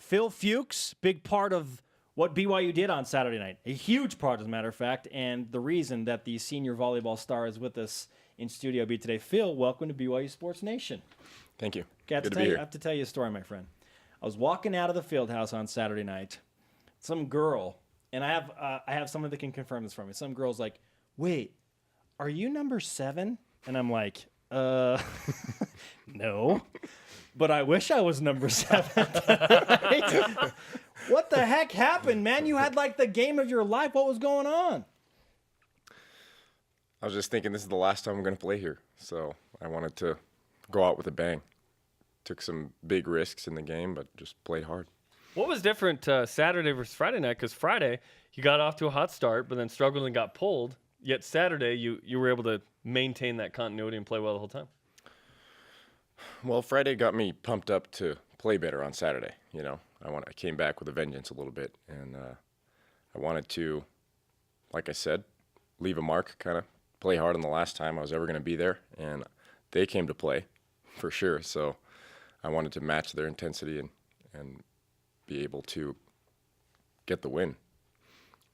Phil Fuchs, big part of what BYU did on Saturday night. A huge part, as a matter of fact, and the reason that the senior volleyball star is with us in Studio B today. Phil, welcome to BYU Sports Nation. Thank you. Good to be here. I have to tell you a story, my friend. I was walking out of the Fieldhouse on Saturday night. Some girl, and I have someone that can confirm this for me. Some girl's like, "Wait, are you number 7?" And I'm like, no, but I wish I was number 7. What the heck happened, man? You had like the game of your life. What was going on? I was just thinking this is the last time I'm going to play here, so I wanted to go out with a bang. Took some big risks in the game, but just played hard. What was different Saturday versus Friday night? Because Friday, you got off to a hot start, but then struggled and got pulled. Yet Saturday, you were able to maintain that continuity and play well the whole time. Well, Friday got me pumped up to play better on Saturday. You know, I came back with a vengeance a little bit, and I wanted to, like I said, leave a mark, kind of play hard on the last time I was ever going to be there, and they came to play for sure. So I wanted to match their intensity and be able to get the win.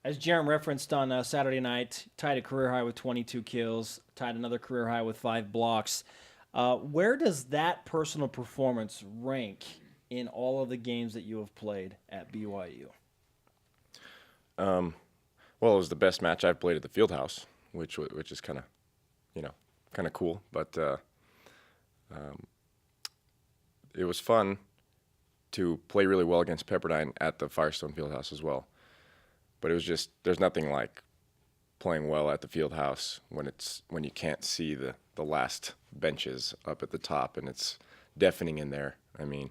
As Jerem referenced on Saturday night, tied a career high with 22 kills, tied another career high with 5 blocks. Where does that personal performance rank in all of the games that you have played at BYU? Well, it was the best match I've played at the Fieldhouse, which is kind of cool. But it was fun to play really well against Pepperdine at the Firestone Fieldhouse as well. But it was just, there's nothing like playing well at the Fieldhouse when you can't see the last benches up at the top and it's deafening in there. I mean,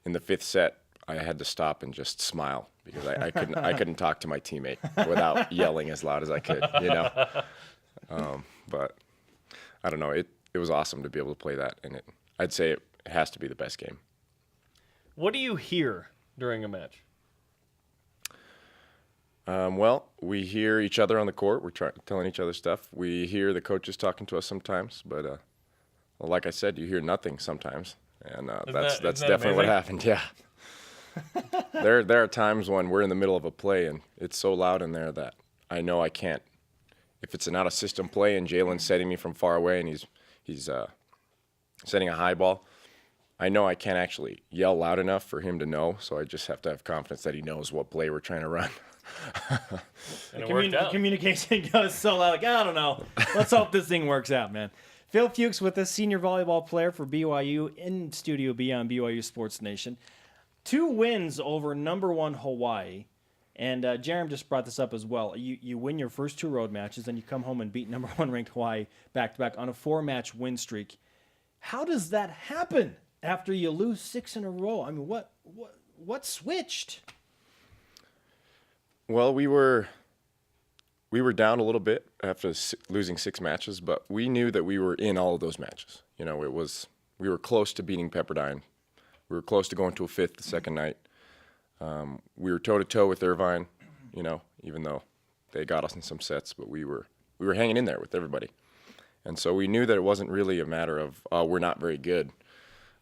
in the 5th set, I had to stop and just smile because I couldn't talk to my teammate without yelling as loud as I could, you know. But I don't know, it was awesome to be able to play that, and I'd say it has to be the best game. What do you hear during a match? Well, we hear each other on the court. We're telling each other stuff. We hear the coaches talking to us sometimes, but well, like I said, you hear nothing sometimes, and that's definitely what happened. Yeah. There are times when we're in the middle of a play and it's so loud in there that I know I can't. If it's an out-of-system play and Jalen's setting me from far away and he's setting a high ball, I know I can't actually yell loud enough for him to know, so I just have to have confidence that he knows what play we're trying to run. And the communication goes so loud, like, I don't know. Let's hope this thing works out, man. Phil Fuchs with us, senior volleyball player for BYU in Studio B on BYU Sports Nation. 2 wins over number 1 Hawaii. And Jerem just brought this up as well. You win your first 2 road matches, and you come home and beat number 1 ranked Hawaii back-to-back on a 4-match win streak. How does that happen after you lose 6 in a row? I mean, what switched? Well, we were down a little bit after losing 6 matches, but we knew that we were in all of those matches. You know, we were close to beating Pepperdine. We were close to going to a 5th the second night. We were toe-to-toe with Irvine, you know, even though they got us in some sets, but we were hanging in there with everybody. And so we knew that it wasn't really a matter of, we're not very good,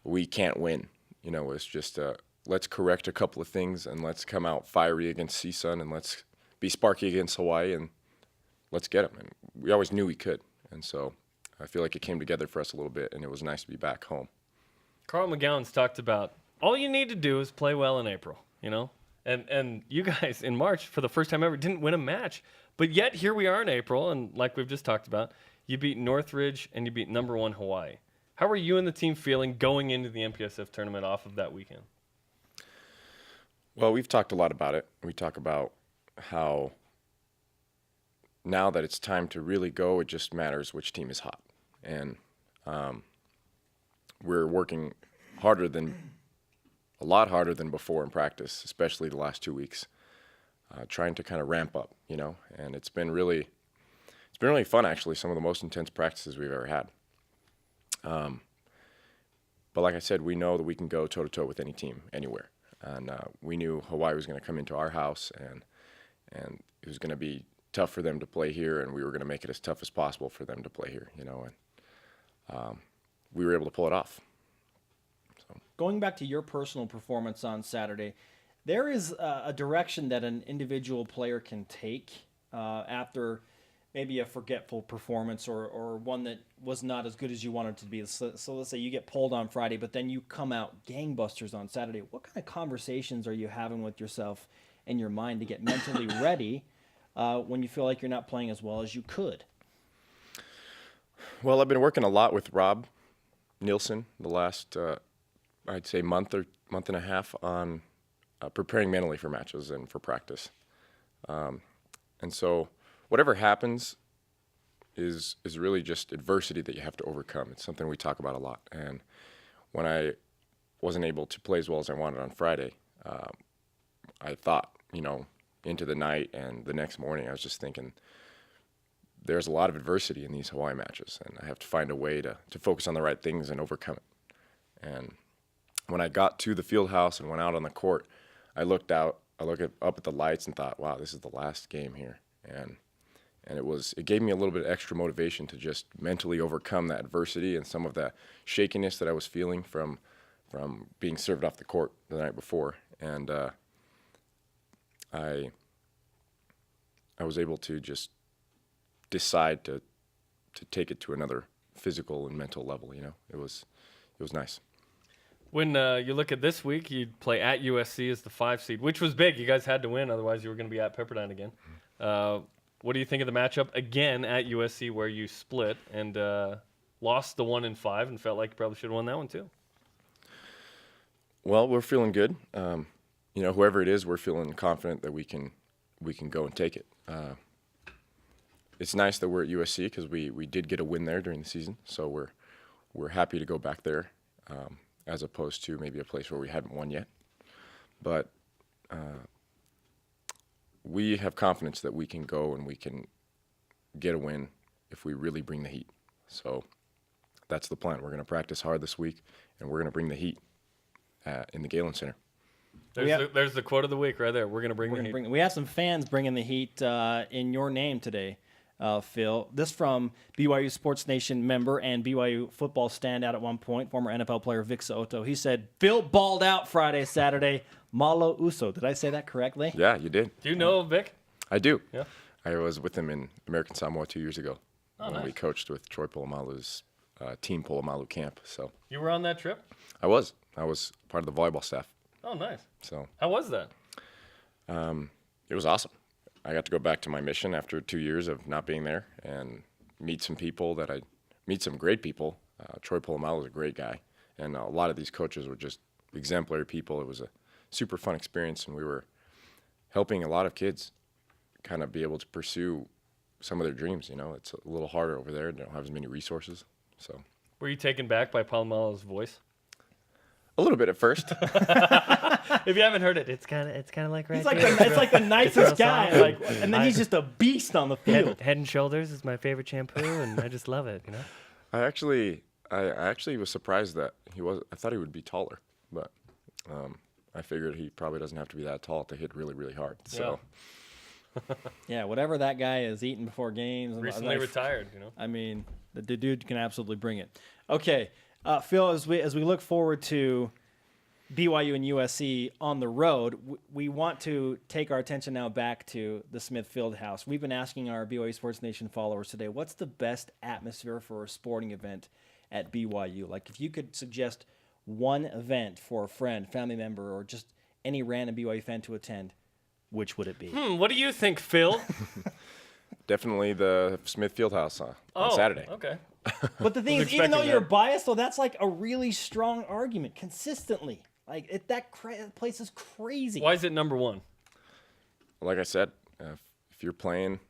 we can't win. You know, it's just let's correct a couple of things and let's come out fiery against CSUN and let's be sparky against Hawaii and let's get them. And we always knew we could. And so I feel like it came together for us a little bit, and it was nice to be back home. Carl McGowan's talked about all you need to do is play well in April, you know? And you guys in March, for the first time ever, didn't win a match. But yet here we are in April, and like we've just talked about, you beat Northridge and you beat number 1 Hawaii. How are you and the team feeling going into the MPSF tournament off of that weekend? Well, we've talked a lot about it. We talk about how now that it's time to really go, it just matters which team is hot. And we're working a lot harder than before in practice, especially the last 2 weeks, trying to kind of ramp up, you know. And it's been really fun, actually, some of the most intense practices we've ever had. But like I said, we know that we can go toe-to-toe with any team, anywhere. And we knew Hawaii was going to come into our house, and it was going to be tough for them to play here, and we were going to make it as tough as possible for them to play here, you know. And we were able to pull it off. So. Going back to your personal performance on Saturday, there is a direction that an individual player can take after maybe a forgetful performance or one that was not as good as you wanted it to be. So let's say you get pulled on Friday, but then you come out gangbusters on Saturday. What kind of conversations are you having with yourself and your mind to get mentally ready when you feel like you're not playing as well as you could? Well, I've been working a lot with Rob Nielsen the last, I'd say, month and a half on preparing mentally for matches and for practice. And so whatever happens is really just adversity that you have to overcome. It's something we talk about a lot. And when I wasn't able to play as well as I wanted on Friday, I thought, into the night and the next morning, I was just thinking, there's a lot of adversity in these Hawaii matches, and I have to find a way to focus on the right things and overcome it. And when I got to the Fieldhouse and went out on the court, I looked up at the lights and thought, wow, this is the last game here. And it gave me a little bit of extra motivation to just mentally overcome that adversity and some of that shakiness that I was feeling from being served off the court the night before. And I was able to just decide to take it to another physical and mental level. It was nice. When you look at this week, you'd play at USC as the 5 seed, which was big. You guys had to win, otherwise you were going to be at Pepperdine again. What do you think of the matchup again at USC, where you split and lost the 1 and 5 and felt like you probably should have won that one too? Well, we're feeling good. Whoever it is, we're feeling confident that we can go and take it. It's nice that we're at USC because we did get a win there during the season, so we're happy to go back there, as opposed to maybe a place where we hadn't won yet. But we have confidence that we can go and we can get a win if we really bring the heat. So that's the plan. We're going to practice hard this week, and we're going to bring the heat in the Galen Center. There's the quote of the week right there. We're going to bring the heat. We have some fans bringing the heat in your name today, Phil. This from BYU Sports Nation member and BYU football standout at one point, former NFL player Vic Soto. He said, Phil balled out Friday, Saturday. Malo Uso. Did I say that correctly? Yeah, you did. Do you know Vic? I do. Yeah. I was with him in American Samoa 2 years ago when nice. we coached with Troy Polamalu's Team Polamalu camp. So You were on that trip? I was part of the volleyball staff. Oh, nice. So How was that? it was awesome. I got to go back to my mission after 2 years of not being there and meet some great people. Troy Polamalu is a great guy, and a lot of these coaches were just exemplary people. It was a super fun experience, and we were helping a lot of kids kind of be able to pursue some of their dreams. It's a little harder over there. They don't have as many resources. So Were you taken back by Palomalo's voice? a little bit at first. If you haven't heard it, it's kind of like right. It's like the nicest guy, and then he's just a beast on the field. Head and Shoulders is my favorite shampoo, and I just love it. I actually was surprised that he was. I thought he would be taller, but I figured he probably doesn't have to be that tall to hit really, really hard. So Yeah, whatever that guy is eating before games. Recently retired, I mean, the dude can absolutely bring it. Okay, Phil, as we look forward to BYU and USC on the road, we want to take our attention now back to the Smith Fieldhouse. We've been asking our BYU Sports Nation followers today, what's the best atmosphere for a sporting event at BYU? Like, if you could suggest one event for a friend, family member, or just any random BYU fan to attend, which would it be? What do you think, Phil? definitely the Smith Fieldhouse on Saturday. Okay. But the thing is, even though you're biased, though, that's like a really strong argument consistently. Like, that place is crazy. Why is it number one? Like I said, if you're playing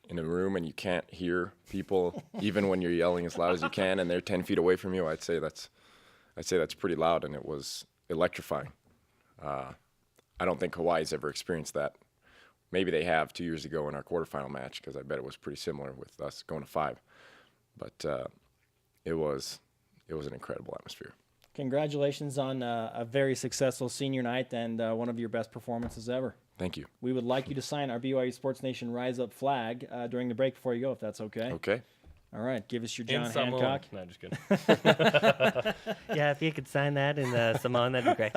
in a room and you can't hear people, even when you're yelling as loud as you can, and they're 10 feet away from you, I'd say that's pretty loud, and it was electrifying. I don't think Hawaii's ever experienced that. Maybe they have 2 years ago in our quarterfinal match, because I bet it was pretty similar with us going to 5. But it was an incredible atmosphere. Congratulations on a very successful senior night and one of your best performances ever. Thank you. We would like you to sign our BYU Sports Nation Rise Up flag during the break before you go, if that's okay. Okay. All right, give us your In John Samoan. Hancock. No, just kidding. Yeah, if you could sign that in Samoan, that'd be great.